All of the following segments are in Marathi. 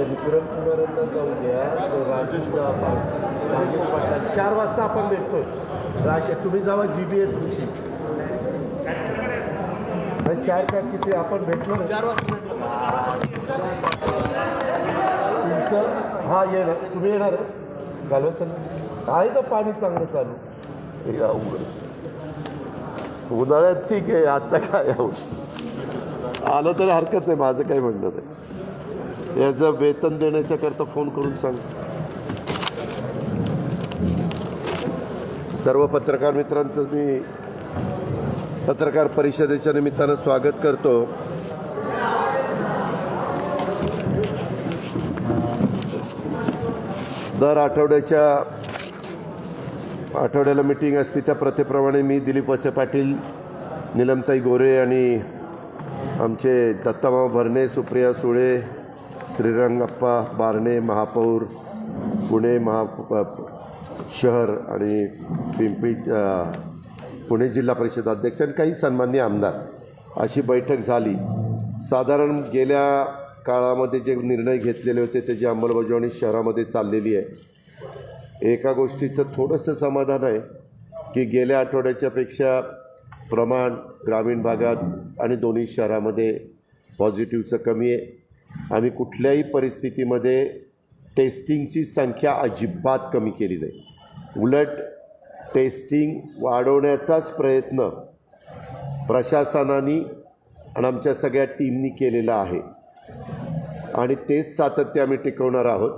विक्रम कुमारांना जाऊ द्या, राजेश पाटील 4 वाजता आपण भेटतोय. तुम्ही जावा, जीबी आहे तुमची. 4 का किती आपण भेटलो 4 वाजता तुमचं. हा येणार, तुम्ही येणार घालवत आहे का? पाणी चांगलं चालू हे उन्हाळ्यात ठीक आहे, आता काय आलं तरी हरकत नाही, माझं काही म्हणणं नाही. याचं वेतन देण्याच्या करता फोन करून सांग. सर्व पत्रकार मित्रांचं मी पत्रकार परिषदेच्या निमित्तानं स्वागत करतो. दर आठवड्याला मीटिंग असते, त्या प्रथेप्रमाणे मी दिलीप वळसे पाटील, नीलमताई गोरे आणि आमचे दत्तामाव भरणे, सुप्रिया सुळे, श्रीरंगप्पा बारणे, महापौर पुणे शहर आणि पुणे जिल्हा परिषद अध्यक्ष आणि काही सन्माननीय आमदार अशी बैठक झाली. साधारण गेल्या काळामध्ये जे निर्णय घेतलेले होते त्याची अंमलबजावणी शहरामध्ये चाललेली आहे. एका गोष्टीचं थोडंसं समाधान आहे की गेल्या आठवड्याच्या पेक्षा प्रमाण ग्रामीण भागात आणि दोन्ही शहरामध्ये पॉझिटिव्हचं कमी आहे. आम्ही कुठल्याही परिस्थितीमध्ये टेस्टिंगची संख्या अजिबात कमी केली नाही, उलट टेस्टिंग वाढवण्याचाच प्रयत्न प्रशासनाने आणि आमच्या सगळ्या टीमनी केलेला आहे आणि तेच सातत्य आम्ही टिकवणार आहोत.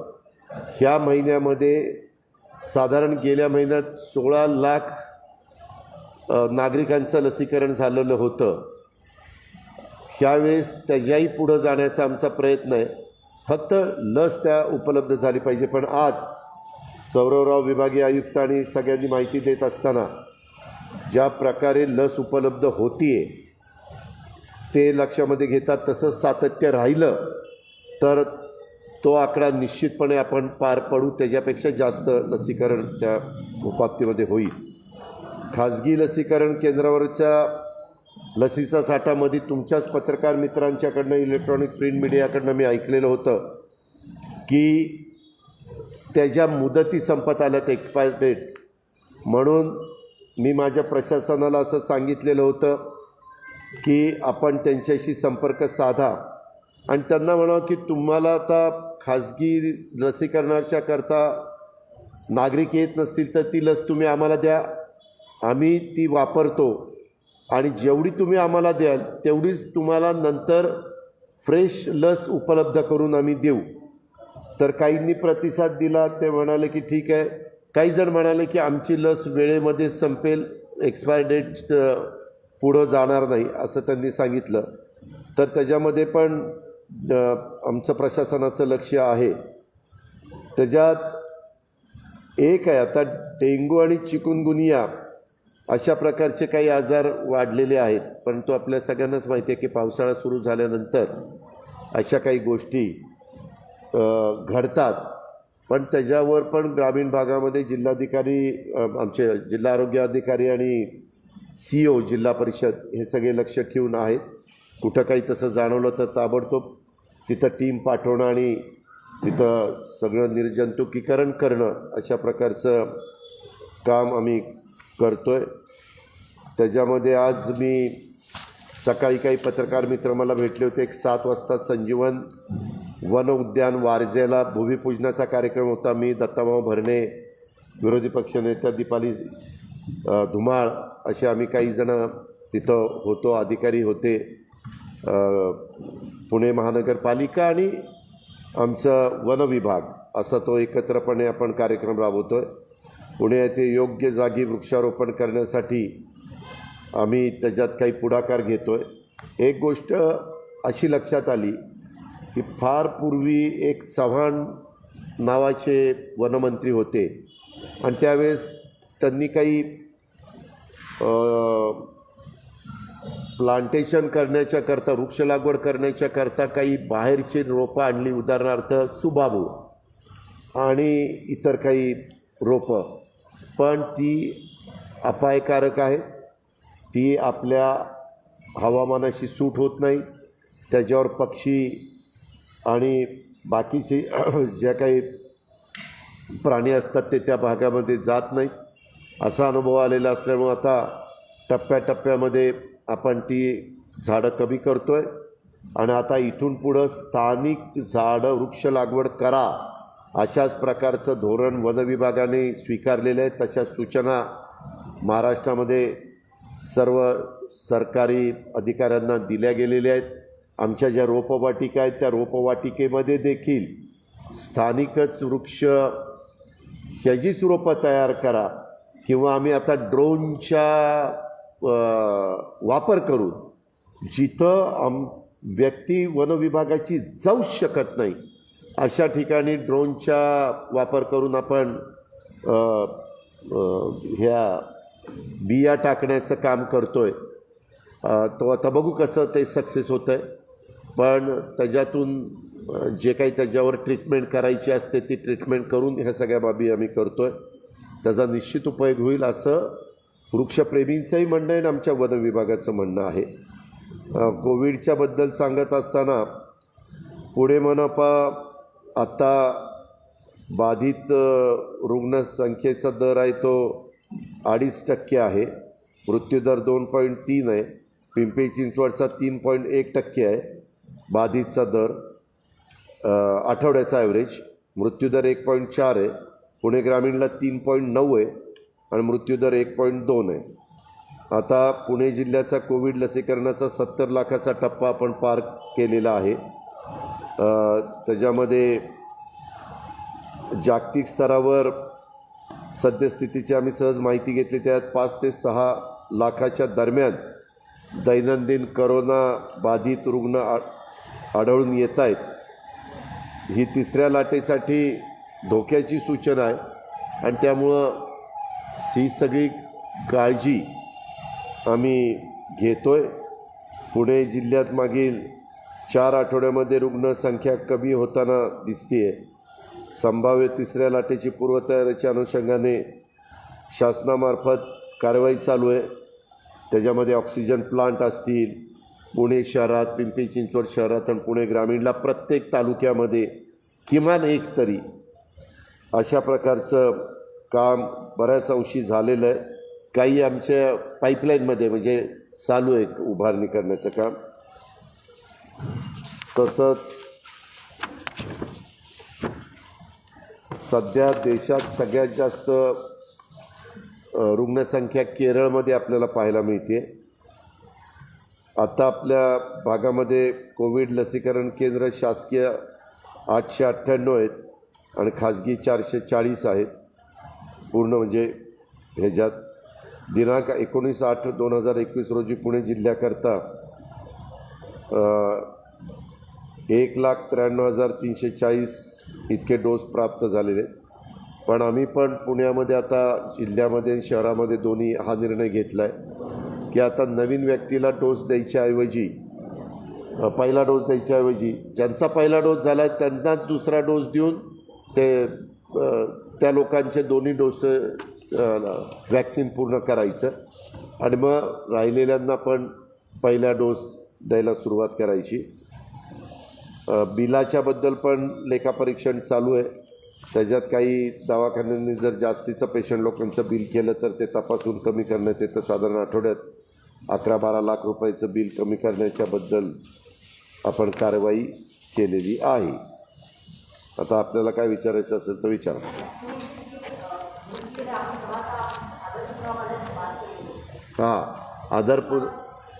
ह्या महिन्यामध्ये साधारण गेल्या महिन्यात 16 लाख नागरिकांचं लसीकरण झालेलं होतं. ह्यावेळेस त्याच्याही पुढं जाण्याचा आमचा प्रयत्न आहे. फक्त लस त्या उपलब्ध झाली पाहिजे. पण आज सौरवराव विभागीय आयुक्त आणि सगळ्यांनी माहिती देत असताना ज्या प्रकारे लस उपलब्ध होतीये ते लक्षामध्ये घेतात तसंच सातत्य राहिलं तर तो आकडा निश्चितपणे आपण पार पडू, त्याच्यापेक्षा जास्त लसीकरण त्या बाबतीमध्ये होईल. खाजगी लसीकरण केंद्रावरच्या लसीचा साठामध्ये तुमच्याच पत्रकार मित्रांच्याकडनं, इलेक्ट्रॉनिक प्रिंट मीडियाकडनं मी ऐकलेलं होतं की त्याच्या मुदती संपत आल्यात, एक्सपायर डेट. म्हणून मी माझ्या प्रशासनाला असं सांगितलेलं होतं की आपण त्यांच्याशी संपर्क साधा आणि त्यांना म्हणावं की तुम्हाला आता खाजगी लसीकरणाच्या करता नागरिक येत नसतील तर ती लस तुम्ही आम्हाला द्या, आम्ही ती वापरतो आणि जेवढी तुम्ही आम्हाला द्याल तेवढीच तुम्हाला नंतर फ्रेश लस उपलब्ध करून आम्ही देऊ. तर काहींनी प्रतिसाद दिला, ते म्हणाले की ठीक आहे. काही जण म्हणाले की आमची लस वेळेमध्ये संपेल, एक्सपायर डेट पुढं जाणार नाही असं त्यांनी सांगितलं. तर त्याच्यामध्ये पण आमचं प्रशासनाचं लक्ष आहे. त्याच्यात एक आहे, आता डेंग्यू आणि चिकुनगुनिया अशा प्रकारचे काही आजार वाढलेले आहेत. परंतु आपल्या सगळ्यांनाच माहिती आहे की पावसाळा सुरू झाल्यानंतर अशा काही गोष्टी घडतात. पण त्याच्यावर पण ग्रामीण भागामध्ये जिल्हाधिकारी, आमचे जिल्हा आरोग्य अधिकारी आणि CEO जिल्हा परिषद हे सगळे लक्ष ठेवून आहेत. कुठं काही तसं जाणवलं तर ताबडतोब तिथं टीम पाठवणं आणि तिथं सगळं निर्जंतुकीकरण करणं अशा प्रकारचं काम आम्ही करतो आहे. त्याच्यामध्ये आज मी सकाळी काही पत्रकार मित्र मला भेटले होते. एक 7 वाजता संजीवन वन उद्यान वारजेला भूमिपूजनाचा कार्यक्रम होता. मी, दत्तामाव भरणे, विरोधी पक्षनेत्या दीपाली धुमाळ असे आम्ही काही जण तिथं होतो. अधिकारी होते, पुणे महानगरपालिका आणि आमचं वन विभाग, असा तो एकत्रपणे आपण कार्यक्रम राबवतो आहे. पुणे येथे योग्य जागी वृक्षारोपण करण्यासाठी आम्ही त्याच्यात काही पुढाकार घेतो आहे. एक गोष्ट अशी लक्षात आली की फार पूर्वी एक चव्हाण नावाचे वनमंत्री होते आणि त्यावेळेस त्यांनी काही प्लांटेशन करण्याच्या करता, वृक्ष लागवड करण्याच्या करता काही बाहेरची रोपं आणली, उदाहरणार्थ सुबाबू आणि इतर काही रोपं. पण ती अपायकारक आहे, ती आपल्या हवामानाशी सूट होत नाही, त्याच्यावर पक्षी आणि बाकीचे ज्या काही प्राणी असतात ते त्या भागामध्ये जात नाहीत असा अनुभव आलेला असल्यामुळं आता टप्प्याटप्प्यामध्ये आपण ती झाडं कमी करतो आहे आणि आता इथून पुढं स्थानिक झाडं वृक्ष लागवड करा अशाच प्रकारचं धोरण वन विभागाने स्वीकारलेलं आहे. तशा सूचना महाराष्ट्रामध्ये सर्व सरकारी अधिकाऱ्यांना दिल्या गेलेल्या आहेत. आमच्या ज्या रोपवाटिका आहेत त्या रोपवाटिकेमध्ये देखील स्थानिकच वृक्ष ह्याचीच रोपं तयार करा किंवा आम्ही आता ड्रोनच्या वापर करून जिथं व्यक्ती वन विभागाची जाऊच शकत नाही अशा ठिकाणी ड्रोनचा वापर करून आपण ह्या बिया टाकण्याचं काम करतो आहे. तो आता बघू कसं ते सक्सेस होतं आहे, पण त्याच्यातून जे काही त्याच्यावर ट्रीटमेंट करायची असते ती ट्रीटमेंट करून ह्या सगळ्या बाबी आम्ही करतो आहे. त्याचा निश्चित उपयोग होईल असं वृक्षप्रेमींचंही म्हणणं आहे आणि आमच्या वन विभागाचं म्हणणं आहे. कोविडच्याबद्दल सांगत असताना पुणे मनपा आता बाधित रुग्णसंख्येचा दर आहे तो 2.5% आहे, मृत्यूदर 2.3 आहे. पिंपरी चिंचवडचा 3.1% आहे बाधितचा दर आठवड्याचा ॲव्हरेज. मृत्यूदर 1.4 आहे. पुणे ग्रामीणला 3.9 आहे आणि मृत्यूदर 1.2 आहे. आता पुणे जिल्ह्याचा कोविड लसीकरणाचा 70 लाखाचा टप्पा आपण पार केलेला आहे. त्याच्यामध्ये जागतिक स्तरावर सद्यस्थितीची आम्ही सहज माहिती घेतली. त्यात 5 ते 6 लाखाच्या दरम्यान दैनंदिन करोना बाधित रुग्ण आढळून येत आहेत. ही तिसऱ्या लाटेसाठी धोक्याची सूचना आहे आणि त्यामुळं ही सगळी काळजी आम्ही घेतो आहे. पुणे जिल्ह्यात मागील 4 आठवड्यामध्ये रुग्णसंख्या कमी होताना दिसते आहे. संभाव्य तिसऱ्या लाटेची पूर्वतयारीच्या अनुषंगाने शासनामार्फत कारवाई चालू आहे. त्याच्यामध्ये ऑक्सिजन प्लांट असतील पुणे शहरात, पिंपरी चिंचवड शहरात आणि पुणे ग्रामीणला प्रत्येक तालुक्यामध्ये किमान एक तरी अशा प्रकारचं काम बऱ्याच अंशी झालेलं आहे. काही आमच्या पाईपलाईनमध्ये म्हणजे चालू आहे उभारणी करण्याचं काम. तसंच सध्या देशात सगळ्यात जास्त रुग्णसंख्या केरळमध्ये आपल्याला पाहायला मिळते. आता आपल्या भागामध्ये कोविड लसीकरण केंद्र शासकीय 898 आहेत आणि खाजगी 440 आहेत. पूर्ण म्हणजे ह्याच्यात दिनांक 19/8/2021 रोजी पुणे जिल्ह्याकरता 1,93,340 इतके डोस प्राप्त झालेले आहेत. पण आम्ही पण पुण्यामध्ये आता जिल्ह्यामध्ये आणि शहरामध्ये दोन्ही हा निर्णय घेतला आहे की आता नवीन व्यक्तीला डोस द्यायच्याऐवजी पहिला डोस द्यायच्याऐवजी ज्यांचा पहिला डोस झाला आहे त्यांनाच दुसरा डोस देऊन त्या लोकांचे दोन्ही डोस वॅक्सिन पूर्ण करायचं आणि मग राहिलेल्यांना पण पहिला डोस द्यायला सुरुवात करायची. बिलाच्याबद्दल पण लेखापरीक्षण चालू आहे. त्याच्यात काही दवाखान्यांनी जर जास्तीचं पेशंट लोकांचं बिल केलं तर ते तपासून कमी करण्यात येतं. साधारण आठवड्यात 11-12 लाख रुपयाचं बिल कमी करण्याच्याबद्दल आपण कारवाई केलेली आहे. आता आपल्याला काय विचारायचं असेल तर विचारा.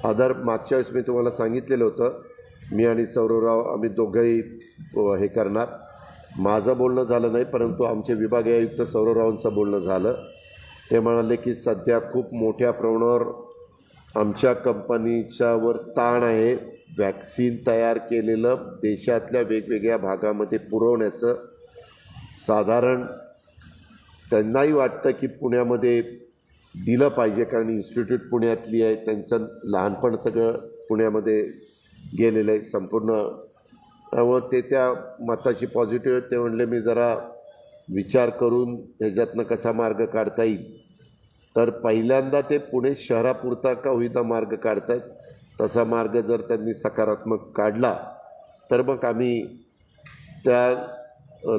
आधार मागच्या वेळेस मी तुम्हाला सांगितलेलं होतं, मी आणि सौरवराव आम्ही दोघंही हे करणार. माझं बोलणं झालं नाही, परंतु आमचे विभागीय आयुक्त सौरवरावांचं बोलणं झालं. ते म्हणाले की सध्या खूप मोठ्या प्रमाणावर आमच्या कंपनीच्यावर ताण आहे वॅक्सिन तयार केलेलं देशातल्या वेगवेगळ्या भागामध्ये पुरवण्याचं. साधारण त्यांनाही वाटतं की पुण्यामध्ये दिलं पाहिजे, कारण इन्स्टिट्यूट पुण्यातली आहे, त्यांचं लहानपण सगळं पुण्यामध्ये गेलेलं आहे संपूर्ण. त्यामुळं ते त्या मताची पॉझिटिव्ह आहेत. ते म्हणले मी जरा विचार करून त्याच्यातनं कसा मार्ग काढता येईल, तर पहिल्यांदा ते पुणे शहरापुरता का होईना मार्ग काढतायत. तसा मार्ग जर त्यांनी सकारात्मक काढला तर मग आम्ही त्या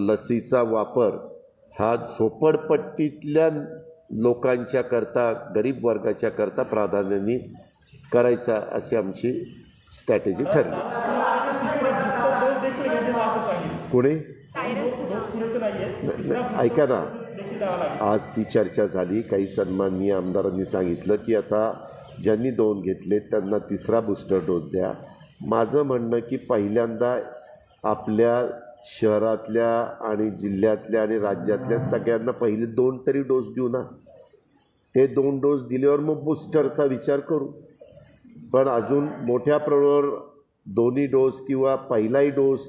लसीचा वापर हा झोपडपट्टीतल्या लोकांच्या करता, गरीब वर्गाच्या करता प्राधान्याने करायचा अशी आमची स्ट्रॅटेजी ठरली. पुणे ऐका ना, आज ती चर्चा झाली. काही सन्माननीय आमदारांनी सांगितलं की आता ज्यांनी 2 घेतले त्यांना 3रा बूस्टर डोस द्या. माझं म्हणणं की पहिल्यांदा आपल्या शहरातल्या आणि जिल्ह्यातल्या आणि राज्यातल्या सगळ्यांना पहिले 2 तरी डोस देऊ ना. ते 2 डोस दिल्यावर मग बूस्टरचा विचार करू. पण अजून मोठ्या प्रमाणावर दोन्ही डोस किंवा पहिलाही डोस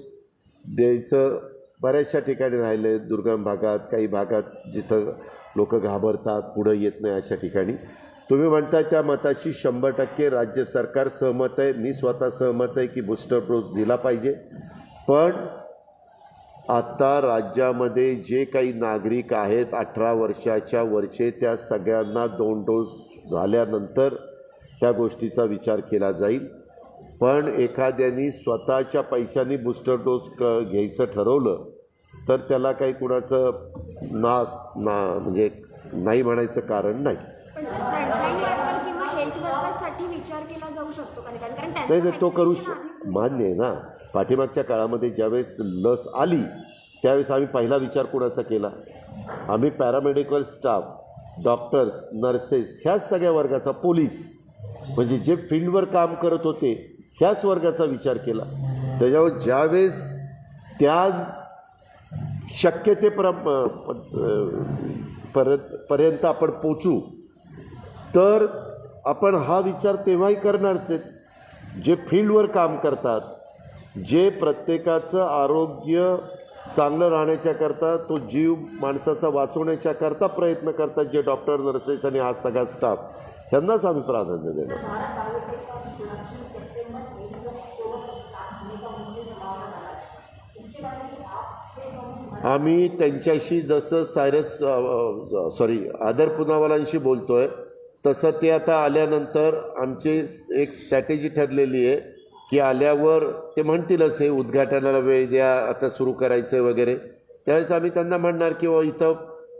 द्यायचं बऱ्याचशा ठिकाणी राहिलं आहे. दुर्गम भागात, काही भागात जिथं लोक घाबरतात, पुढं येत नाही, अशा ठिकाणी. तुम्ही म्हणता त्या मताशी 100% राज्य सरकार सहमत आहे. मी स्वतः सहमत आहे की बूस्टर डोस दिला पाहिजे. पण आता राज्यामध्ये जे काही नागरिक आहेत 18 वर्षाच्या वरचे, त्या सगळ्यांना 2 डोस झाल्यानंतर ह्या गोष्टीचा विचार केला जाईल. पण एखाद्यानी स्वतःच्या पैशांनी बूस्टर डोस घ्यायचं ठरवलं तर त्याला काही कुणाचं म्हणजे नाही म्हणायचं कारण नाही. नाही, तो करू मान्य आहे ना. पाठीमागच्या काळामध्ये ज्यावेळेस लस आली त्यावेळेस आम्ही पहिला विचार कुणाचा केला? आम्ही पॅरामेडिकल स्टाफ, डॉक्टर्स, नर्सेस, ह्याच सगळ्या वर्गाचा, पोलीस, म्हणजे जे फील्डवर काम करत होते ह्याच वर्गाचा विचार केला. त्याच्यावर ज्यावेळेस त्या पर्यंत आपण पोचू तर आपण हा विचार तेव्हाही करणारच आहेत. जे फील्डवर काम करतात, जे प्रत्येकाचं आरोग्य चांगलं राहण्याच्या करता, तो जीव माणसाचा वाचवण्याच्या करता प्रयत्न करतात, जे डॉक्टर, नर्सेस आणि हा सगळा स्टाफ, ह्यांनाच आम्ही प्राधान्य देणार. आम्ही त्यांच्याशी जसं आदर पुनावालांशी बोलतोय तसं ते आता आल्यानंतर आमची एक स्ट्रॅटेजी ठरलेली आहे की आल्यावर ते म्हणतीलच हे उद्घाटनाला वेळ द्या, आता सुरू करायचं आहे वगैरे. त्यावेळेस आम्ही त्यांना म्हणणार की इथं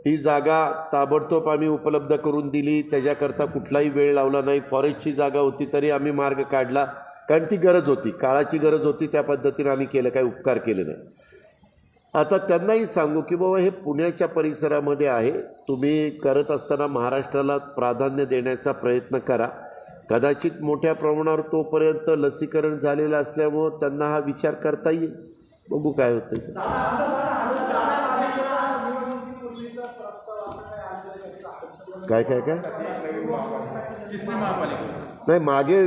ती जागा ताबडतोब आम्ही उपलब्ध करून दिली, त्याच्याकरता कुठलाही वेळ लावला नाही. फॉरेस्टची जागा होती तरी आम्ही मार्ग काढला, कारण ती गरज होती, काळाची गरज होती. त्या पद्धतीने आम्ही केलं, काही उपकार केले नाही. आता त्यांनाही सांगू की बाबा हे पुण्याच्या परिसरामध्ये आहे, तुम्ही करत असताना महाराष्ट्राला प्राधान्य देण्याचा प्रयत्न करा. कदाचित मोठ्या प्रमाणावर तोपर्यंत लसीकरण झालेलं असल्यामुळं त्यांना हा विचार करता येईल. बघू काय होतं. काय काय काय नाही, मागे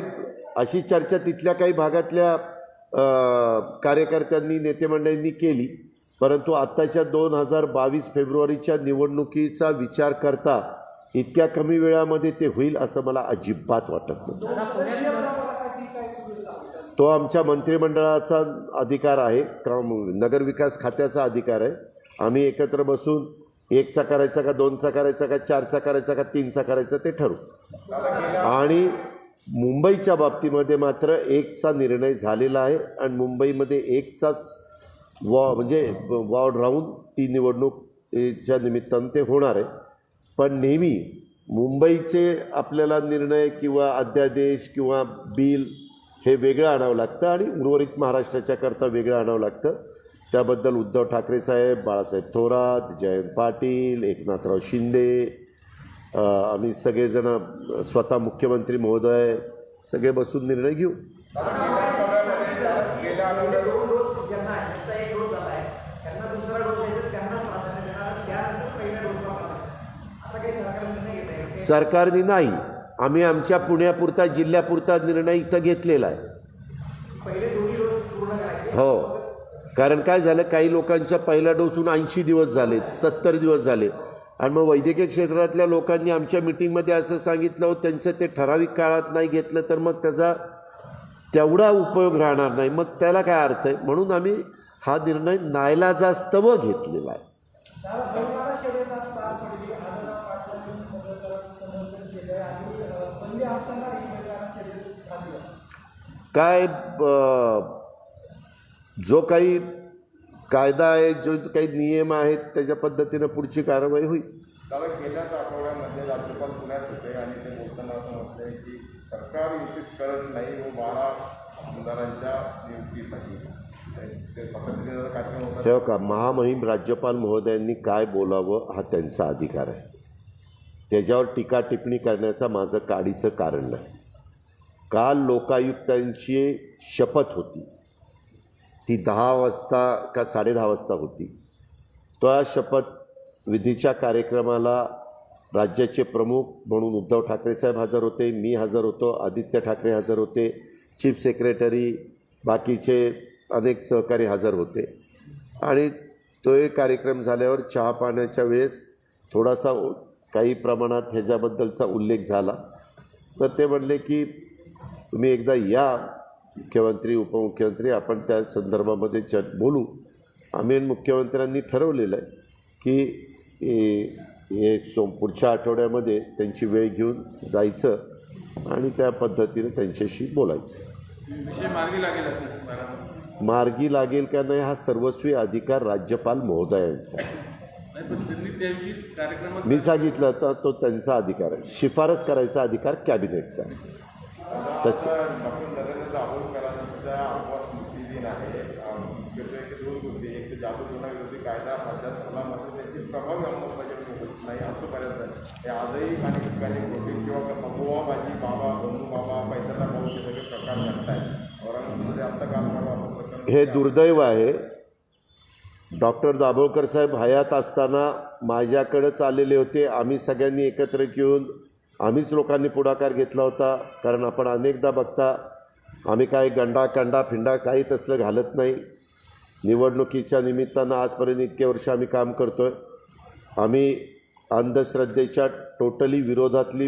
अशी चर्चा तिथल्या काही भागातल्या कार्यकर्त्यांनी, नेते मंडळींनी केली, परंतु आत्ताच्या 2022 फेब्रुवारीच्या निवडणुकीचा विचार करता इतक्या कमी वेळामध्ये ते होईल असं मला अजिबात वाटत नाही. तो आमच्या मंत्रिमंडळाचा अधिकार आहे, नगरविकास खात्याचा अधिकार आहे. आम्ही एकत्र बसून 1चा करायचा का 2चा करायचा का 4चा करायचा का 3चा करायचा ते ठरवू. आणि मुंबईच्या बाबतीमध्ये मात्र 1चा निर्णय झालेला आहे आणि मुंबईमध्ये 1चाच म्हणजे वॉर्ड राहून ती निवडणूकच्या निमित्तानं ते होणार आहे. पण नेहमी मुंबईचे आपल्याला निर्णय किंवा अध्यादेश किंवा बिल हे वेगळं आणावं लागतं आणि उर्वरित महाराष्ट्राच्या करता वेगळं आणावं लागतं. त्याबद्दल उद्धव ठाकरे साहेब, बाळासाहेब थोरात, जयंत पाटील, एकनाथराव शिंदे, आम्ही सगळेजण, स्वतः मुख्यमंत्री महोदय, सगळे बसून निर्णय घेऊ. सरकारने नाही, आम्ही आमच्या पुण्यापुरता, जिल्ह्यापुरता निर्णय इथं घेतलेला आहे. हो, कारण काय झालं, काही लोकांचा पहिला डोसून 80 दिवस झाले, 70 दिवस झाले. आणि मग वैद्यकीय क्षेत्रातल्या लोकांनी आमच्या मिटिंगमध्ये असं सांगितलं, त्यांचं ते ठराविक काळात नाही घेतलं तर मग त्याचा तेवढा उपयोग राहणार नाही, मग त्याला काय अर्थ आहे. म्हणून आम्ही हा निर्णय नाईलाजास्तव घेतलेला आहे. काय जो काही कायदा आहे, जो काही नियम आहेत त्याच्या पद्धतीनं पुढची कारवाई होईल. त्याला गेल्याच आठवड्यामध्ये राज्यपाल पुण्यात होते आणि ते बोलताना असं म्हटलंय की सरकार युतीत करत नाही व 12 आमदारांच्या नियुक्तीसाठी ते पद्धतीने कार्यक्रम होता. तेव्हा का महामहिम राज्यपाल महोदयांनी काय बोलावं हा त्यांचा अधिकार आहे. त्याच्यावर टीका टिप्पणी करण्याचा माझं काडीचं कारण नाही. काल लोकायुक्तांची शपथ होती, ती 10 वाजता का 10:30 वाजता होती. त्या शपथविधीच्या कार्यक्रमाला राज्याचे प्रमुख म्हणून उद्धव ठाकरे साहेब हजर होते, मी हजर होतो, आदित्य ठाकरे हजर होते, चीफ सेक्रेटरी, बाकीचे अनेक सहकारी हजर होते. आणि तो एक कार्यक्रम झाल्यावर चहा पाण्याच्या वेळेस थोडासा काही प्रमाणात ह्याच्याबद्दलचा उल्लेख झाला. तर ते म्हणले की तुम्ही एकदा या मुख्यमंत्री उपमुख्यमंत्री, आपण त्या संदर्भामध्ये बोलू. आम्ही मुख्यमंत्र्यांनी ठरवलेलं आहे की हे पुढच्या आठवड्यामध्ये त्यांची वेळ घेऊन जायचं आणि त्या पद्धतीने त्यांच्याशी बोलायचं. मार्गी लागेल का नाही हा सर्वस्वी अधिकार राज्यपाल महोदयांचा आहे. मी सांगितलं तर तो त्यांचा अधिकार आहे. शिफारस करायचा अधिकार कॅबिनेटचा आहे. तशी नरेंद्र दाभोळकरांच्या अफवा स्मृती दिन आहे. दोन गोष्टी, एक तर जादूटोणाविरोधी कायदा राज्यात झाला मात्र त्याची प्रभावी अंमलबजावणी होत नाही आजपर्यंत. हे आजही काही ठिकाणी प्रोटीन किंवा बुवाबाजी बाबा बंधू बाबा पैशाला भाऊ हे सगळे प्रकार घडत आहेत. औरंगाबादमध्ये आता काल हे दुर्दैव आहे. डॉक्टर दाभोळकर साहेब हयात असताना माझ्याकडेच आलेले होते. आम्ही सगळ्यांनी एकत्र घेऊन आम्हीच लोकांनी पुढाकार घेतला होता. कारण आपण अनेकदा बघता आम्ही काय कंडा फिंडा काही तसलं घालत नाही. निवडणुकीच्या निमित्तानं आजपर्यंत इतके वर्ष आम्ही काम करतो आहे. आम्ही अंधश्रद्धेच्या टोटली विरोधातली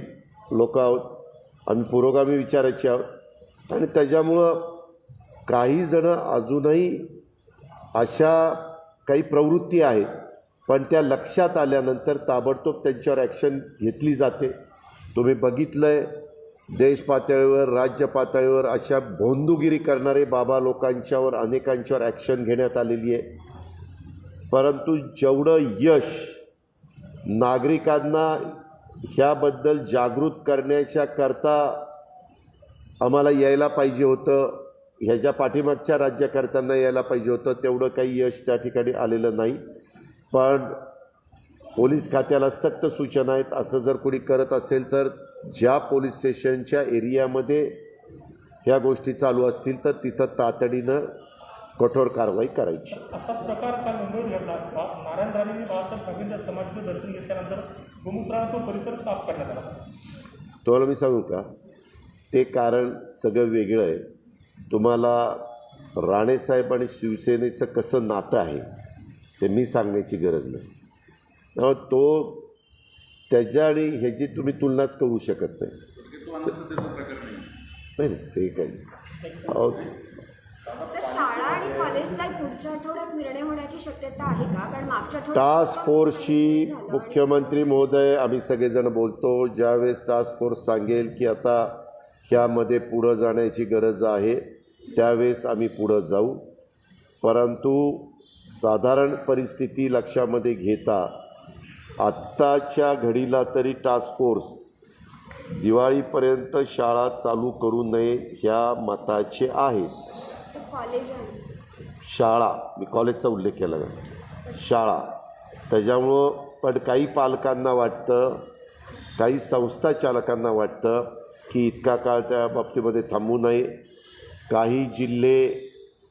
लोक आहोत. आम्ही पुरोगामी विचाराची आहोत. आणि त्याच्यामुळं काही जणं अजूनही अशा काही प्रवृत्ती आहेत, पण त्या लक्षात आल्यानंतर ताबडतोब त्यांच्यावर ॲक्शन घेतली जाते. तुम्ही बघितलं आहे देश पातळीवर राज्य पातळीवर अशा भोंदूगिरी करणारे बाबा लोकांच्यावर अनेकांच्यावर ॲक्शन घेण्यात आलेली आहे. परंतु जेवढं यश नागरिकांना ह्याबद्दल जागृत करण्याच्या करता आम्हाला यायला पाहिजे होतं, ह्याच्या पाठीमागच्या राज्यकर्त्यांना यायला पाहिजे होतं, तेवढं काही यश त्या ठिकाणी आलेलं नाही. पण पोलीस खात्याला सक्त सूचना आहेत. असं जर कोणी करत असेल तर ज्या पोलीस स्टेशनच्या एरियामध्ये ह्या गोष्टी चालू असतील तर तिथं तातडीनं कठोर कारवाई करायची. असा प्रकार काल मुंबईत घडला. नारायण राणेंनी बाळासाहेब ठाकरेंच्या समाधीचं दर्शन घेतल्यानंतर गोमुत्रानं तो परिसर साफ करण्यात आला. तुम्हाला मी सांगू का, ते कारण सगळं वेगळं आहे. तुम्हाला राणेसाहेब आणि शिवसेनेचं कसं नातं आहे ते मी सांगण्याची गरज नाही. तो त्याच्या आणि ह्याची तुम्ही तुलनाच करू शकत नाही. नाही ते काही शाळा आणि कॉलेजचा पुढच्या आठवड्यात निर्णय होण्याची शक्यता आहे का? कारण मागच्या टास्क फोर्सशी मुख्यमंत्री महोदय आम्ही सगळेजण बोलतो. ज्यावेळेस टास्क फोर्स सांगेल की आता ह्यामध्ये पुढं जाण्याची गरज आहे त्यावेळेस आम्ही पुढं जाऊ. परंतु साधारण परिस्थिती लक्षामध्ये घेता आत्ताच्या घडीला तरी टास्क फोर्स दिवाळीपर्यंत शाळा चालू करू नये ह्या मताचे आहे. कॉलेज शाळा मी कॉलेजचा उल्लेख केला नाही, शाळा. त्याच्यामुळं पण काही पालकांना वाटतं, काही संस्था चालकांना वाटतं की इतका काळ त्या बाबतीमध्ये थांबू नये. काही जिल्हे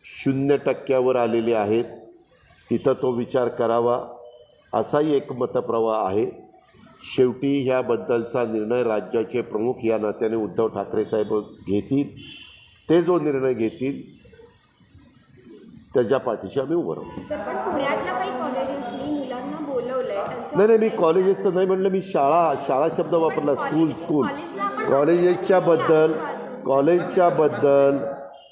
0% आलेले आहेत, तिथं तो विचार करावा असाही एक मतप्रवाह आहे. शेवटी ह्याबद्दलचा निर्णय राज्याचे प्रमुख या नात्याने उद्धव ठाकरे साहेब घेतील. ते जो निर्णय घेतील त्याच्या पाठीशी आम्ही उभं राहू. पण पुण्यातल्या काही कॉलेजेसनी मुलांना बोलवलंय. नाही मी कॉलेजेसचं नाही म्हणलं, मी शाळा शब्द वापरला. स्कूल कॉलेजच्या बद्दल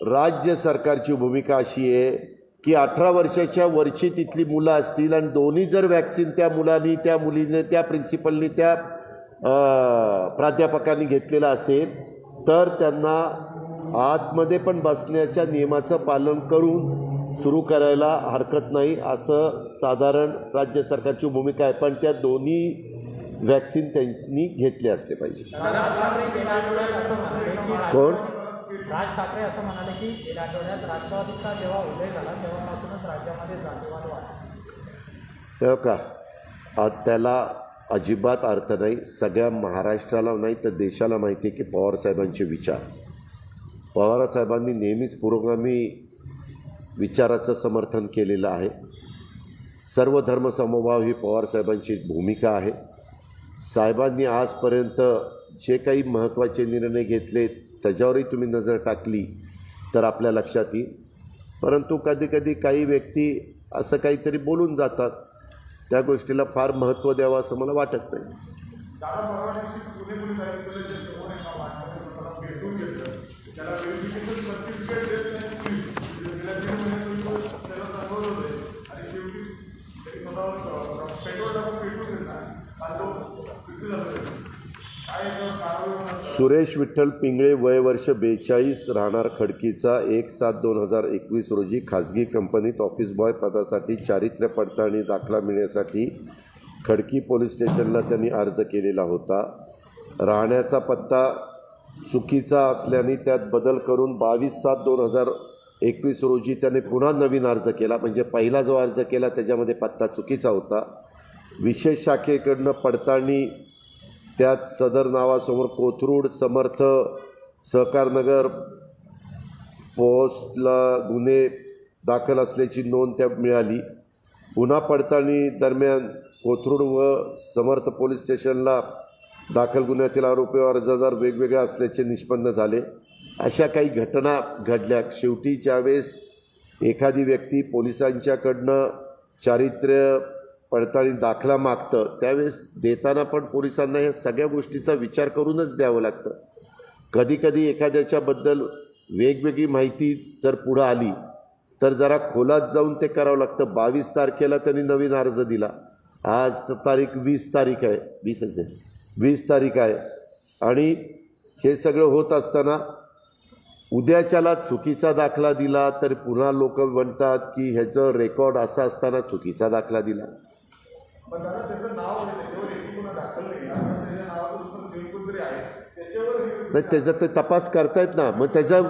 राज्य सरकारची भूमिका अशी आहे की 18 वर्षाच्या वरची तिथली मुलं असतील आणि दोन्ही जर वॅक्सिन त्या मुलांनी, त्या मुलीने, त्या प्रिन्सिपलनी, त्या प्राध्यापकांनी घेतलेला असेल तर त्यांना आतमध्ये पण बसण्याच्या नियमाचं पालन करून सुरू करायला हरकत नाही, असं साधारण राज्य सरकारची भूमिका आहे. पण त्या दोन्ही वॅक्सिन त्यांनी घेतले असले पाहिजे. कोण? राज ठाकरे असं म्हणाले की गेल्या आठवड्यात राष्ट्रवादीचा जेव्हा उदय झाला तेव्हापासूनच राज्यामध्ये जातीवाद वाढला. हो का? त्याला अजिबात अर्थ नाही. सगळ्या महाराष्ट्राला नाही तर देशाला माहिती आहे की पवारसाहेबांचे विचार, पवारसाहेबांनी नेहमीच पुरोगामी विचाराचं समर्थन केलेलं आहे. सर्व धर्मसमभाव ही पवारसाहेबांची भूमिका आहे. साहेबांनी आजपर्यंत जे काही महत्त्वाचे निर्णय घेतले त्याच्यावरही तुम्ही नजर टाकली तर आपल्या लक्षात येईल. परंतु कधीकधी काही व्यक्ती असं काहीतरी बोलून जातात, त्या गोष्टीला फार महत्त्व द्यावं असं मला वाटत नाही. सुरेश विठ्ठल पिंगळे वय वर्ष 42 राहणार खडकीचा 1/7/2021 रोजी खाजगी कंपनीत ऑफिस बॉय पदासाठी चारित्र्य पडताळणी दाखला मिळण्यासाठी खडकी पोलीस स्टेशनला त्यांनी अर्ज केलेला होता. राहण्याचा पत्ता चुकीचा असल्याने त्यात बदल करून 22/7/2021 रोजी त्याने पुन्हा नवीन अर्ज केला. म्हणजे पहिला जो अर्ज केला त्याच्यामध्ये पत्ता चुकीचा होता. विशेष शाखेकडनं पडताळणी त्यात सदर नावासमोर कोथरूड समर्थ सहकारनगर पोस्टला गुन्हे दाखल असल्याची नोंद त्या मिळाली. पुन्हा पडताळणी दरम्यान कोथरूड व समर्थ पोलीस स्टेशनला दाखल गुन्ह्यातील आरोपी व अर्जदार वेगवेगळे असल्याचे निष्पन्न झाले. अशा काही घटना घडल्या. शेवटी ज्यावेळेस एखादी व्यक्ती पोलिसांच्याकडनं चारित्र्य पडताळणी दाखला मागतं त्यावेळेस देताना पण पोलिसांना ह्या सगळ्या गोष्टीचा विचार करूनच द्यावं लागतं. कधीकधी एखाद्याच्याबद्दल वेगवेगळी माहिती जर पुढं आली तर जरा खोलात जाऊन ते करावं लागतं. 22 तारखेला त्यांनी नवीन अर्ज दिला. आज तारीख 20 तारीख आहे, 20 तारीख आहे आणि हे सगळं होत असताना उद्याच्याला चुकीचा दाखला दिला तर पुन्हा लोक म्हणतात की ह्याचं रेकॉर्ड असं असताना चुकीचा दाखला दिला. नाही त्याचा ते तपास करतायत ना. मग त्याच्या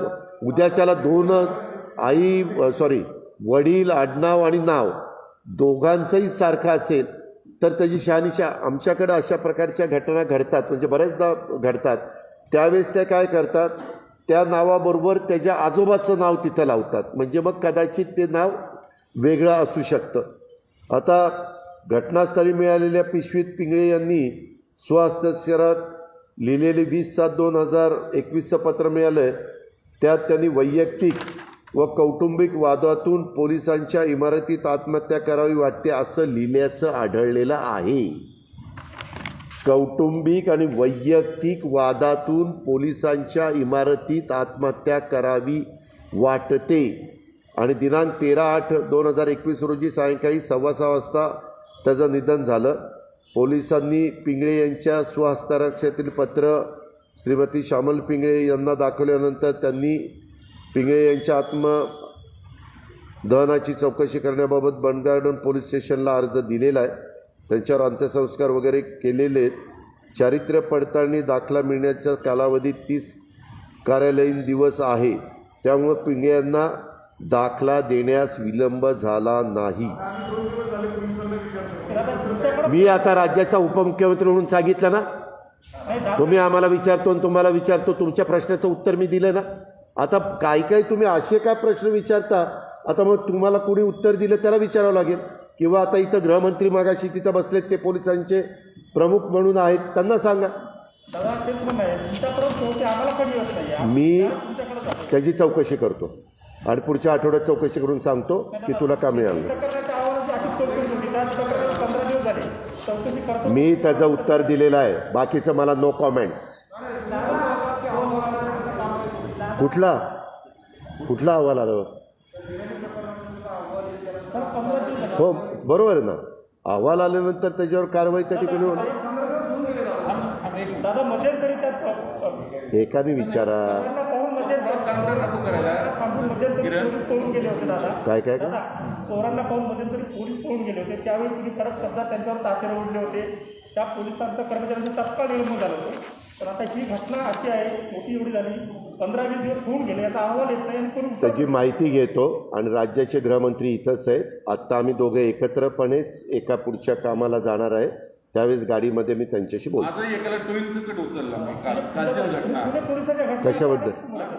उद्याच्याला वडील आडनाव आणि नाव दोघांचंही सारखं असेल तर त्याची शहानिशा. आमच्याकडं अशा प्रकारच्या घटना घडतात, म्हणजे बऱ्याचदा घडतात. त्यावेळेस त्या काय करतात, त्या नावाबरोबर त्याच्या आजोबाचं नाव तिथं लावतात. म्हणजे मग कदाचित ते नाव वेगळं असू शकतं. आता घटनास्थळी मिळालेल्या पिशवीत पिंगळे यांनी स्वहस्ताक्षरात लिहिलेले 20/7/2021चं पत्र मिळालं. त्यात त्यांनी वैयक्तिक व कौटुंबिक वादातून पोलिसांच्या इमारतीत आत्महत्या करावी वाटते असं लिहिल्याचं आढळलेलं आहे. कौटुंबिक आणि वैयक्तिक वादातून पोलिसांच्या इमारतीत आत्महत्या करावी वाटते आणि दिनांक 13/8/2021 रोजी सायंकाळी 6:15 वाजता त्याचं निधन झालं. पोलिसांनी पिंगळे यांच्या स्वहस्ताक्षरातील पत्र श्रीमती श्यामल पिंगळे यांना दाखवल्यानंतर त्यांनी पिंगळे यांच्या आत्मदहनाची चौकशी करण्याबाबत बंडगार्डन पोलीस स्टेशनला अर्ज दिलेला आहे. त्यांच्यावर अंत्यसंस्कार वगैरे केलेले आहेत. चारित्र्य पडताळणी दाखला मिळण्याचा कालावधी 30 कार्यालयीन दिवस आहे. त्यामुळे पिंगळे यांना दाखला देण्यास विलंब झाला नाही. मी आता राज्याचा उपमुख्यमंत्री म्हणून सांगितलं ना, तुम्ही आम्हाला विचारतो आणि तुम्हाला विचारतो, तुमच्या प्रश्नाचं उत्तर मी दिलं ना. आता काही तुम्ही असे काय प्रश्न विचारता, आता मग तुम्हाला कोणी उत्तर दिलं त्याला विचारावं लागेल. किंवा आता इथं गृहमंत्री मागाशी तिथं बसलेत, ते पोलिसांचे प्रमुख म्हणून आहेत, त्यांना सांगा. मी त्याची चौकशी करतो आणि पुढच्या आठवड्यात चौकशी करून सांगतो की तुला का मिळालं. मी त्याचं उत्तर दिलेलं आहे. बाकीचं मला नो कॉमेंट्स. कुठला अहवाल आला? हो बरोबर आहे ना. अहवाल आल्यानंतर त्याच्यावर कारवाई त्या ठिकाणी होणार. दादा मध्यंतरी त्यात एकाने विचारा चोरांना पाहून मध्यंतरी पोलीस पळून गेले होते दादा. काय काय काय दादा चोरांना पाहून मध्यंतरी पोलीस पळून गेले होते. त्यावेळी तुम्ही कडक शब्दात त्यांच्यावर ताशेरे ओढले होते. त्या पोलिसांचा कर्मचाऱ्यांचा तत्काळ निलंबन झालं होतं. तर आता ही घटना अशी आहे, मोठी एवढी झाली, 15-20 दिवस होऊन गेले, याचा अहवाल येत नाही आणि कोणी त्याची माहिती घेतो. आणि राज्याचे गृहमंत्री इथंच आहेत. आत्ता आम्ही दोघे एकत्रपणेच एका पुढच्या कामाला जाणार आहे. त्यावेळेस गाडीमध्ये मी त्यांच्याशी बोलतो. आजही एकाला टोईंग सकट उचलला मी कालची घटना. पुणे पोलिसांच्या घटना कशाबद्दल?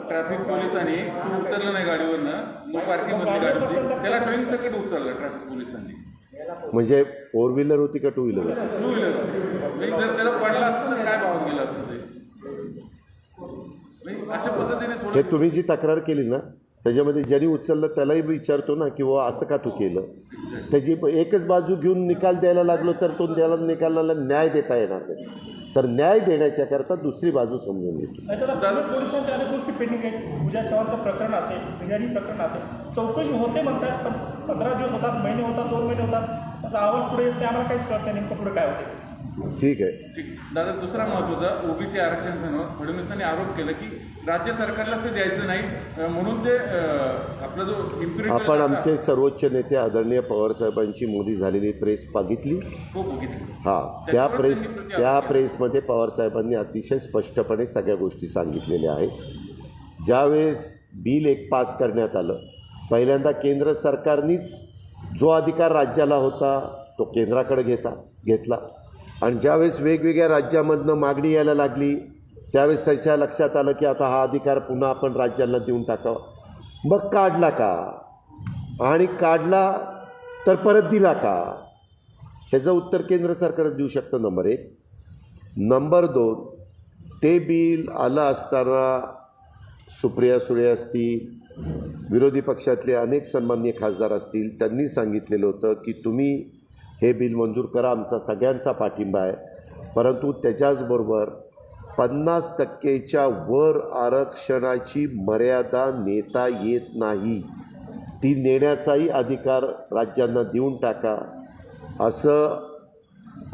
ट्रॅफिक पोलिसांनी तू उतरलं नाही गाडीवरनं, तो पार्किंग मधली गाडी होती, त्याला टोईंग सकट उचललं ट्रॅफिक पोलिसांनी. म्हणजे 4 व्हीलर होती का 2 व्हीलर होती? 2 व्हीलर जर त्याला पडला असतं तर काय पाहून गेलं असतं ते. अशा पद्धतीने हे थोडं तुम्ही जी तक्रार केली ना त्याच्यामध्ये ज्यांनी उचललं त्यालाही विचारतो ना की वा असं का तू केलं. त्याची एकच बाजू घेऊन निकाल द्यायला लागलो तर तो त्याला निकालाला न्याय देता येणार नाही. तर न्याय देण्याच्या करता दुसरी बाजू समजून घेतो. नाही तर पुणे पोलिसांच्या अनेक गोष्टी पेंडिंग आहेत. पूजा चव्हाणचं प्रकरण असेल, बिर्याणी प्रकरण असेल, चौकशी होते म्हणतात, पण 15 दिवस होतात, महिने होतात, 2 महिने होतात, त्याचा अहवाल पुढे येते, आम्हाला काहीच कळत नाही नेमकं पुढे काय होते. ठीक आहे. ठीक. दादा दुसरा महत्त्वाचा ओबीसी आरक्षण संदर्भात फडणवीसांनी आरोप केला की राज्य सरकारलाच ते द्यायचं नाही, म्हणून ते आपला जो इम्पिरियल आपण आमचे सर्वोच्च नेते आदरणीय पवारसाहेबांची मोदी झालेली प्रेस बघितली. हो बघितलं. हां त्या प्रेसमध्ये पवारसाहेबांनी अतिशय स्पष्टपणे सगळ्या गोष्टी सांगितलेल्या आहेत. ज्यावेळेस बिल एक पास करण्यात आलं पहिल्यांदा केंद्र सरकारनीच जो अधिकार राज्याला होता तो केंद्राकडे घेतला. आणि ज्यावेळेस वेगवेगळ्या राज्यामधनं मागणी यायला लागली त्यावेळेस त्याच्या लक्षात आलं की आता हा अधिकार पुन्हा आपण राज्यांना देऊन टाकावा. मग काढला का आणि काढला तर परत दिला का ह्याचं उत्तर केंद्र सरकार देऊ शकतं. नंबर 1. नंबर 2, ते बिल आलं असताना सुप्रिया सुळे असतील, विरोधी पक्षातले अनेक सन्माननीय खासदार असतील, त्यांनी सांगितलेलं होतं की तुम्ही हे बिल मंजूर करा, आमचा सगळ्यांचा पाठिंबा आहे. परंतु त्याच्याचबरोबर 50% वर आरक्षणाची मर्यादा नेता येत नाही, ती नेण्याचाही अधिकार राज्यांना देऊन टाका असं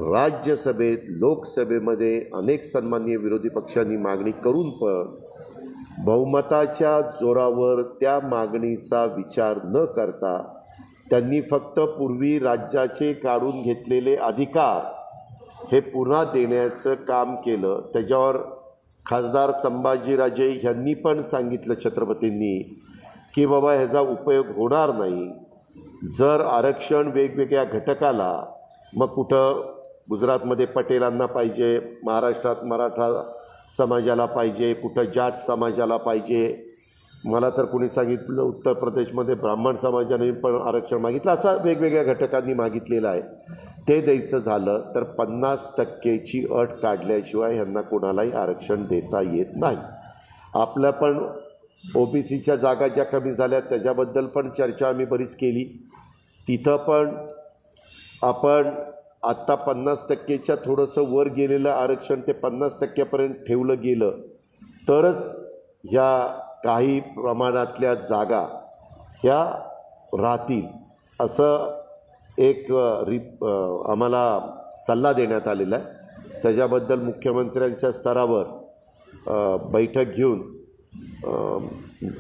राज्यसभेत लोकसभेमध्ये अनेक सन्माननीय विरोधी पक्षांनी मागणी करून पण बहुमताच्या जोरावर त्या मागणीचा विचार न करता त्यांनी फक्त पूर्वी राज्याचे काढून घेतलेले अधिकार हे पुन्हा देण्याचं काम केलं. त्याच्यावर खासदार संभाजीराजे यांनी पण सांगितलं छत्रपतींनी की बाबा ह्याचा उपयोग होणार नाही. जर आरक्षण वेगवेगळ्या घटकाला, मग कुठं गुजरातमध्ये पटेलांना पाहिजे, महाराष्ट्रात मराठा समाजाला पाहिजे, कुठं जाट समाजाला पाहिजे, मला तर कोणी सांगितलं उत्तर प्रदेशमध्ये ब्राह्मण समाजाने पण आरक्षण मागितलं, असा वेगवेगळ्या घटकांनी मागितलेलं आहे. ते द्यायचं झालं तर 50%ची अट काढल्याशिवाय ह्यांना कोणालाही आरक्षण देता येत नाही. आपल्या पण ओबीसीच्या जागा ज्या कमी झाल्या त्याच्याबद्दल पण चर्चा आम्ही बरीच केली. तिथं पण आपण आत्ता 50%च्या थोडंसं वर गेलेलं आरक्षण ते 50%पर्यंत ठेवलं गेलं तरच ह्या काही प्रमाणातल्या जागा ह्या राहतील असं एक आम्हाला सल्ला देण्यात आलेला आहे. त्याच्याबद्दल मुख्यमंत्र्यांच्या स्तरावर बैठक घेऊन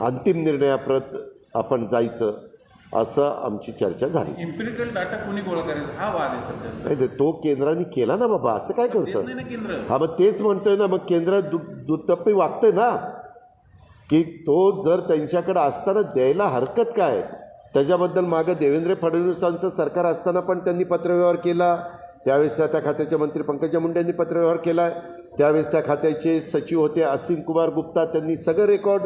अंतिम निर्णयाप्रत आपण जायचं असं आमची चर्चा झाली. इम्पिरिकल डाटा कोणी गोळा करायचा हा वाद आहे सध्या. नाही तो केंद्राने केला ना बाबा, असं काय करतं. नाही ना केंद्र. हा मग तेच म्हणतोय ना, मग केंद्र दुटप्पी वागतंय ना की तो जर त्यांच्याकडे असताना द्यायला हरकत काय. त्याच्याबद्दल मागं देवेंद्र फडणवीसांचं सरकार असताना पण त्यांनी पत्रव्यवहार केला. त्यावेळेस त्या खात्याचे मंत्री पंकजा मुंडे यांनी पत्रव्यवहार केला आहे. त्यावेळेस त्या खात्याचे सचिव होते असीम कुमार गुप्ता, त्यांनी सगळं रेकॉर्ड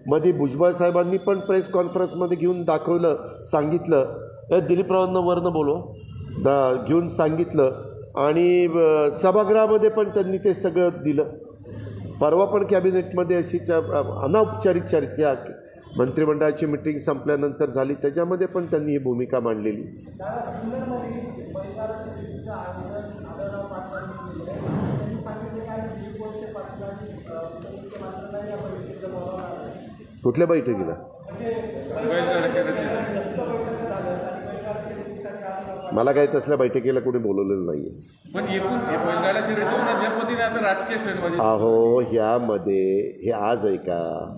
मध्ये भुजबळ साहेबांनी पण प्रेस कॉन्फरन्समध्ये घेऊन दाखवलं, सांगितलं. दिलीपरावांना वरनं घेऊन सांगितलं आणि सभागृहामध्ये पण त्यांनी ते सगळं दिलं. परवा पण कॅबिनेटमध्ये अशी अनौपचारिक चर्चा मंत्रिमंडळाची मिटिंग संपल्यानंतर झाली, त्याच्यामध्ये पण त्यांनी ही भूमिका मांडलेली. कुठल्या बैठकीला? मला काही तसल्या बैठकीला कोणी बोलवलेलं नाही आहे. पण एकूण हे बैलगाडा शर्यतीवर ज्या पद्धतीने आता राजकीय स्टंटबाजी अहो ह्यामध्ये हे आज आहे का,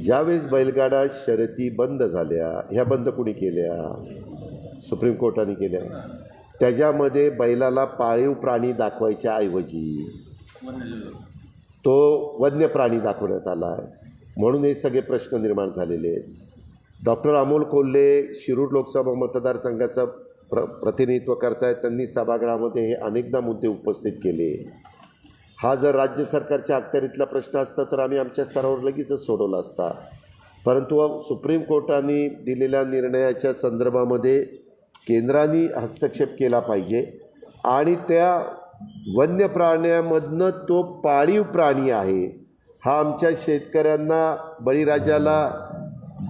ज्यावेळेस बैलगाडा शर्यती बंद झाल्या, ह्या बंद कुणी केल्या? सुप्रीम कोर्टाने केल्या. त्याच्यामध्ये बैलाला पाळीव प्राणी दाखवायच्या ऐवजी तो वन्य प्राणी दाखवण्यात आला आहे, म्हणून हे सगळे प्रश्न निर्माण झालेले आहेत. डॉक्टर अमोल कोल्हे शिरूर लोकसभा मतदारसंघाचं प्रतिनिधित्व करतायत. त्यांनी सभागृहामध्ये हे अनेकदा मुद्दे उपस्थित केले. हा जर राज्य सरकारच्या अखत्यारीतला प्रश्न असता तर आम्ही आमच्या स्तरावर लगेचच सोडवला असता, परंतु सुप्रीम कोर्टाने दिलेल्या निर्णयाच्या संदर्भामध्ये केंद्राने हस्तक्षेप केला पाहिजे आणि त्या वन्य प्राण्यामधनं तो पाळीव प्राणी आहे हा आमच्या शेतकऱ्यांना, बळीराजाला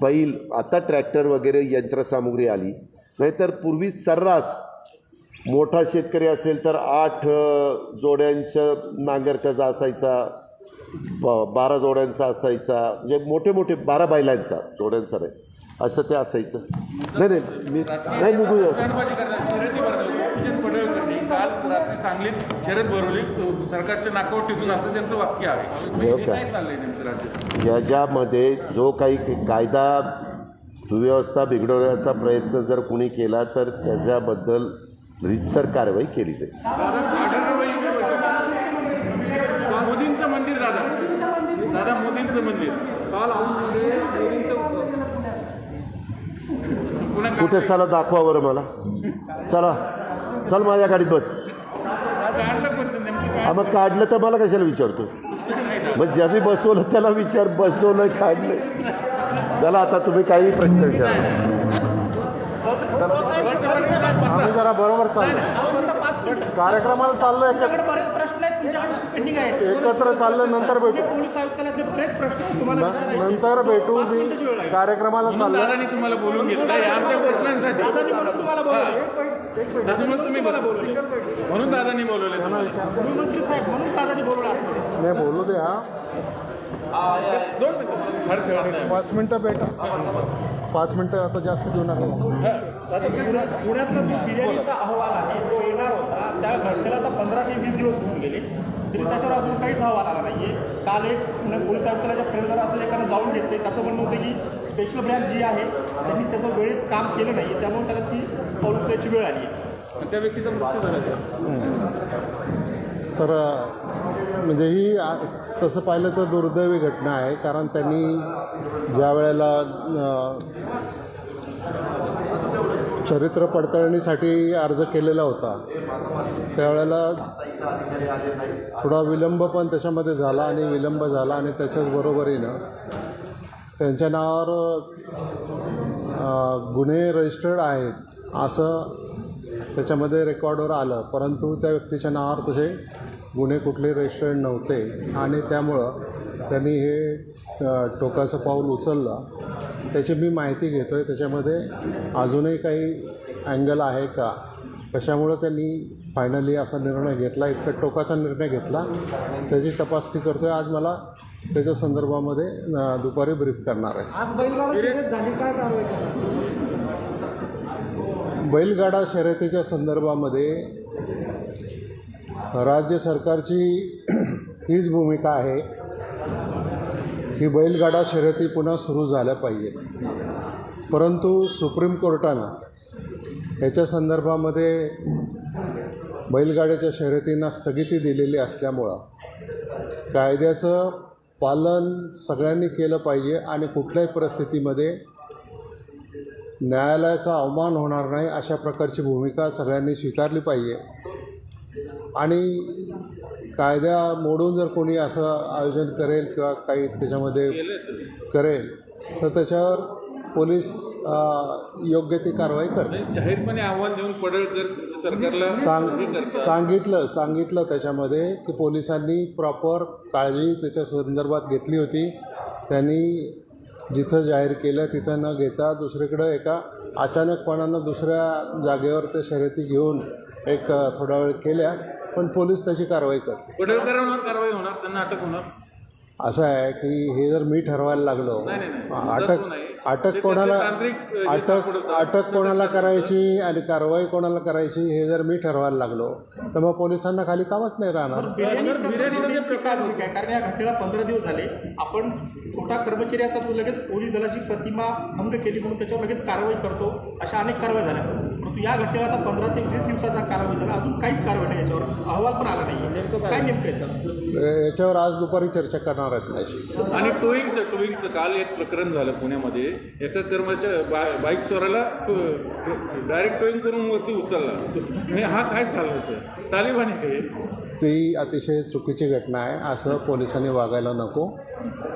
बैल, आता ट्रॅक्टर वगैरे यंत्रसामुग्री आली, नाहीतर पूर्वी सर्रास मोठा शेतकरी असेल तर 8 जोड्यांचं नांगर त्याचा असायचा, 12 जोड्यांचा असायचा, म्हणजे मोठे मोठे 12 बैलांचा, जोड्यांचा नाही, असं ते असायचं. नाही मी निघूया. स्टंटबाजी करतात, शर्यती भरतात. पूजन पडळकरनी काल रात्री सांगलीत शर्यत भरवली, सरकारच्या नाकावर टिकून, असं त्यांचं वाक्य आहे. हे काय चाललंय नेमकं राज्यात? याच्यामध्ये जो काही कायदा सुव्यवस्था बिघडवण्याचा प्रयत्न जर कुणी केला तर त्याच्याबद्दल रीतसर कारवाई केली जाईल. मोदींचं मंदिर, दादा मोदींचं मंदिर काल कुठे? चला दाखवा बरं मला. चला चल माझ्या गाडीत बस. मग काढलं तर मला कशाला विचारतो? मग ज्यांनी बसवलं त्याला विचार, बसवलं काढलं. चला आता तुम्ही काही प्रश्न विचारा. आम्ही जरा बरोबर चाललो, कार्यक्रमाला चाललो, बरेच प्रश्न आहेत तुमच्याकडे पेंडिंग आहेत. एकत्र चाललो, नंतर भेटू, पोलीस आयुक्तालयातले बरेच प्रश्न तुम्हाला नंतर भेटू. मी कार्यक्रमाला चाललो. दादानी तुम्हाला बोलून घेतलं आमच्या प्रश्नांसाठी, तुम्हाला बोलवलं. त्याच्यामुळे तुम्ही बोलवले, म्हणून दादानी बोलवले. गृहमंत्री साहेब म्हणून दादानी बोलवलं. नाही बोलू दे. 2 मिनिटं फार छळ नाही. 5 मिनटं भेटा, 5 मिनटं आता जास्त घेऊ नका. पुण्यातला जो बिर्याणीचा अहवाल आहे तो येणार होता, त्या घटनेला आता 15 ते 20 दिवस होऊन गेले तरी त्याच्यावर अजून काहीच अहवाल आला नाही आहे. काल एक पोलीस आयुक्तालयाच्या प्रेरणार असं एकानं जाऊन घेतले, त्याचं म्हणणं होतं की स्पेशल ब्रँच जी आहे त्यांनी त्याचं वेळेत काम केलं नाही, त्यामुळे त्याला ती पाऊल उचलायची वेळ आली आहे. त्या व्यक्तीचा मृत्यू झाला. तर म्हणजे ही तसं पाहिलं तर दुर्दैवी घटना आहे, कारण त्यांनी ज्या वेळेला चरित्र पडताळणीसाठी अर्ज केलेला होता त्यावेळेला थोडा विलंब पण त्याच्यामध्ये झाला आणि विलंब झाला आणि त्याच्याच बरोबरीनं त्यांच्या नावावर गुन्हे रजिस्टर्ड आहेत असं त्याच्यामध्ये रेकॉर्डवर आलं, परंतु त्या व्यक्तीच्या नावावर तसे गुन्हे कुठले रजिस्टर्ड नव्हते आणि त्यामुळं त्यांनी हे टोकाचं पाऊल उचललं. त्याची मी माहिती घेतो आहे, त्याच्यामध्ये अजूनही काही अँगल आहे का, कशामुळं त्यांनी फायनली असा निर्णय घेतला, इतका टोकाचा निर्णय घेतला, त्याची तपासणी करतो आहे. आज मला त्याच्या संदर्भामध्ये दुपारी ब्रीफ करणार आहे. आज बैलगाडा शर्यत झाली, काय कारवाई केली? बैलगाडा शर्यतीच्या संदर्भामध्ये राज्य सरकारची हीच भूमिका आहे की बैलगाडा शर्यती पुन्हा सुरू झाल्या पाहिजेत, परंतु सुप्रीम कोर्टानं याच्या संदर्भामध्ये बैलगाड्याच्या शर्यतींना स्थगिती दिलेली असल्यामुळं कायद्याचं पालन सगळ्यांनी केलं पाहिजे आणि कुठल्याही परिस्थितीमध्ये न्यायालयाचा अवमान होणार नाही अशा प्रकारची भूमिका सगळ्यांनी स्वीकारली पाहिजे. आणि कायदा मोडून जर कोणी असं आयोजन करेल किंवा काही त्याच्यामध्ये करेल तर त्याच्यावर पोलीस योग्य ती कारवाई करते. जाहीरपणे आव्हान देऊन पडळकर सरकारला सांगितलं त्याच्यामध्ये की पोलिसांनी प्रॉपर काळजी त्याच्या संदर्भात घेतली होती. त्यांनी जिथं जाहीर केलं तिथं न घेता दुसरीकडं एका अचानकपणानं दुसऱ्या जागेवर ते शर्यती घेऊन एक थोडा वेळ केल्या, पण पोलीस त्याची कारवाई करते. पडळकरांवर कारवाई होणार, त्यांना अटक होणार. असं आहे की हे जर मी ठरवायला लागलो नाही, अटक नाही. अटक कोणाला अटक कोणाला करायची आणि कारवाई कोणाला करायची हे जर मी ठरवायला लागलो तर मग पोलिसांना खाली कामच नाही राहणार. बिर्याणी प्रकार आहे कारण या घटनेला 15 दिवस झाले. आपण छोटा कर्मचारी असतात तो लगेच पोलीस दलाची प्रतिमा भंग केली म्हणून त्याच्यावर लगेच कारवाई करतो. अशा अनेक कारवाई झाल्या. परंतु या घटनेला आता 15 ते 20 दिवसाचा कारवाई झाला, अजून काहीच कारवाई नाही. याच्यावर अहवाल पण आला नाही. नेमकं काय याच्यावर याच्यावर आज दुपारी चर्चा करणार आहेत माझी. आणि टोईंगचं काल एक प्रकरण झालं पुण्यामध्ये. एका कर्मचारी बाईक चोराला डायरेक्ट टोईंग करून वरती उचलला. म्हणजे हा काय झालं सर? तालिबानी काय? ती अतिशय चुकीची घटना आहे. असं पोलिसांनी वागायला नको.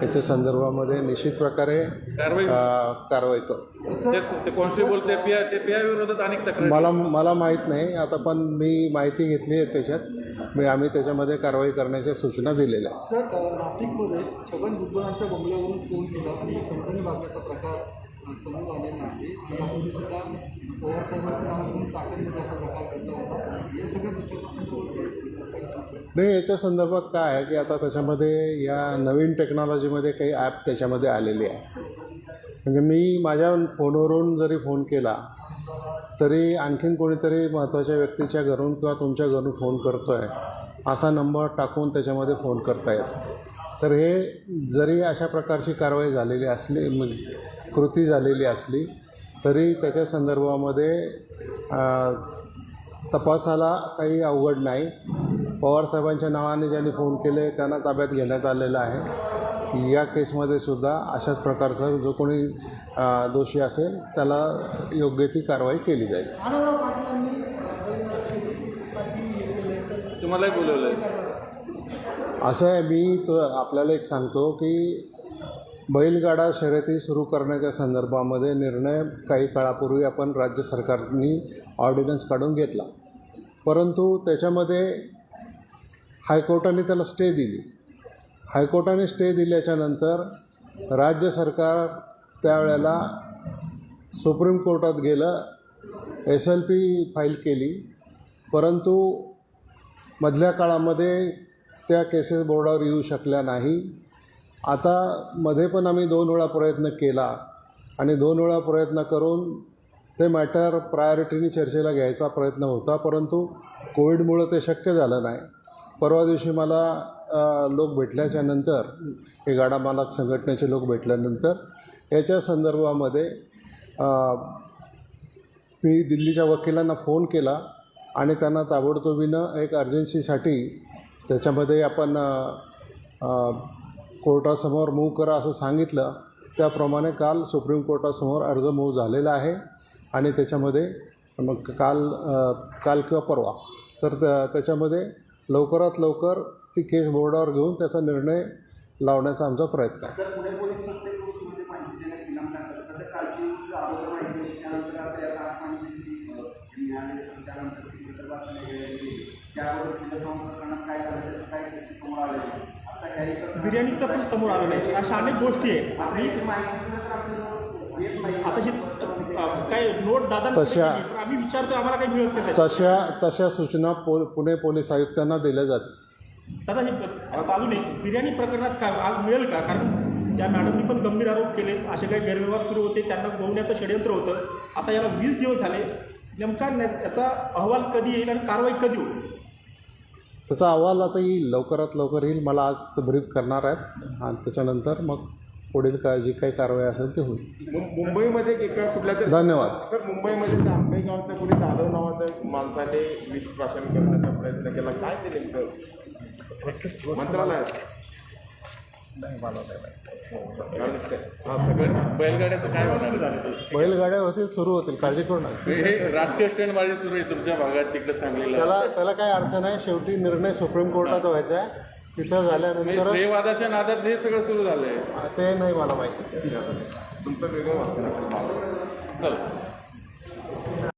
याच्या संदर्भामध्ये निश्चित प्रकारे कारवाई करू. ते कॉन्स्टेबल ते पीआय विरोधात अनेक तक्रार मला माहीत नाही आता, पण मी माहिती घेतली आहे त्याच्यात. आम्ही त्याच्यामध्ये कारवाई करण्याच्या सूचना दिलेल्या आहेत. सर, नाशिकमध्ये छगन भुजबळांच्या बंगल्यावरून फोन केला आणि कंपनी वागण्याचा प्रकार समोर आलेला आहे. यापूर्वी सुद्धा पवारसाहेबांच्या नावातून चाकणमध्ये असा प्रकार घडला होता. हे सगळं नाही, याच्या संदर्भात काय आहे की आता त्याच्यामध्ये या नवीन टेक्नॉलॉजीमध्ये काही ॲप त्याच्यामध्ये आलेली आहे. म्हणजे मी माझ्या फोनवरून जरी फोन केला तरी आणखीन कोणीतरी महत्त्वाच्या व्यक्तीच्या घरून किंवा तुमच्या घरून फोन करतो आहे असा नंबर टाकून त्याच्यामध्ये फोन करता येतो. तर हे जरी अशा प्रकारची कारवाई झालेली असली, कृती झालेली असली तरी त्याच्या संदर्भामध्ये तपासाला काही अवघड नाही. पवारसाहेबांच्या नावाने ज्यांनी फोन केले त्यांना ताब्यात घेण्यात आलेलं आहे. या केसमध्ये सुद्धा अशाच प्रकारचा जो कोणी दोषी असेल त्याला योग्य ती कारवाई केली जाईल. तुम्हालाही बोलवलं असं आहे, मी आपल्याला एक सांगतो की बैलगाडा शर्यती सुरू करण्याच्या संदर्भामध्ये निर्णय काही काळापूर्वी आपण राज्य सरकारनी ऑर्डिनन्स काढून घेतला. परंतु त्याच्यामध्ये हायकोर्टाने त्याला स्टे दिली. हायकोर्टाने स्टे दिल्याच्यानंतर राज्य सरकार त्यावेळेला सुप्रीम कोर्टात गेलं, SLP फाईल केली. परंतु मधल्या काळामध्ये त्या केसेस बोर्डावर येऊ शकल्या नाही. आता मध्ये पण आम्ही 2 वेळा प्रयत्न केला आणि 2 वेळा प्रयत्न करून ते मॅटर प्रायोरिटीने चर्चेला घ्यायचा प्रयत्न होता. परंतु कोविडमुळं ते शक्य झालं नाही. परवा दिवशी मला लोक भेटल्याच्यानंतर, हे गाडा मालक संघटनेचे लोक भेटल्यानंतर याच्या संदर्भामध्ये मी दिल्लीच्या वकिलांना फोन केला आणि त्यांना ताबडतोबीनं एक अर्जन्सीसाठी त्याच्यामध्ये आपण कोर्टासमोर मूव्ह करा असं सांगितलं. त्याप्रमाणे काल सुप्रीम कोर्टासमोर अर्ज मूव्ह झालेला आहे आणि त्याच्यामध्ये मग काल किंवा परवा तर त्याच्यामध्ये लवकरात लवकर ती केस बोर्डावर घेऊन त्याचा निर्णय लावण्याचा आमचा प्रयत्न आहे. बिर्याणीचं पण समोर आलं नाही. अशा अनेक गोष्टी आहेत. आता काय नोट दादा आम्ही विचारतो, आम्हाला काही मिळत नाही. तशा सूचना पुणे पोलीस आयुक्तांना दिल्या जातील. दादा हे अजून एक बिर्याणी प्रकरणात काय आज मिळेल का? कारण त्या मॅडमनी पण गंभीर आरोप केले. असे काही गैरव्यवहार सुरू होते, त्यांना गोवण्याचं षडयंत्र होतं. आता याला 20 दिवस झाले. नेमका त्याचा अहवाल कधी येईल आणि कारवाई कधी होईल? त्याचा अहवाल आता येईल, लवकरात लवकर येईल. मला आज ब्रीफ करणार आहेत आणि त्याच्यानंतर मग पुढील जी काही कारवाई असेल ते होईल. मुंबईमध्ये एका कुठल्या तरी धन्यवाद. तर मुंबईमध्ये आंबेगावच्या कुणी जाधव नावाच्या माणसाने विष प्राशन करण्याचा प्रयत्न केला. काय ते नेमकं मंत्रालयात बैलगाड्याचं काय होणार? बैलगाड्या होतील, सुरू होतील, काळजी करू नका. हे राजकीय स्टँडबाजी सुरू आहे तुमच्या भागात, तिकडे सांगलीला. त्याला काही अर्थ नाही. शेवटी निर्णय सुप्रीम कोर्टात व्हायचा आहे. तिथं झाल्यानंतर श्रेयवादाच्या नादात हे सगळं सुरू झालंय. ते नाही मला माहिती. तुमचं वेगळं वाटतं. चला.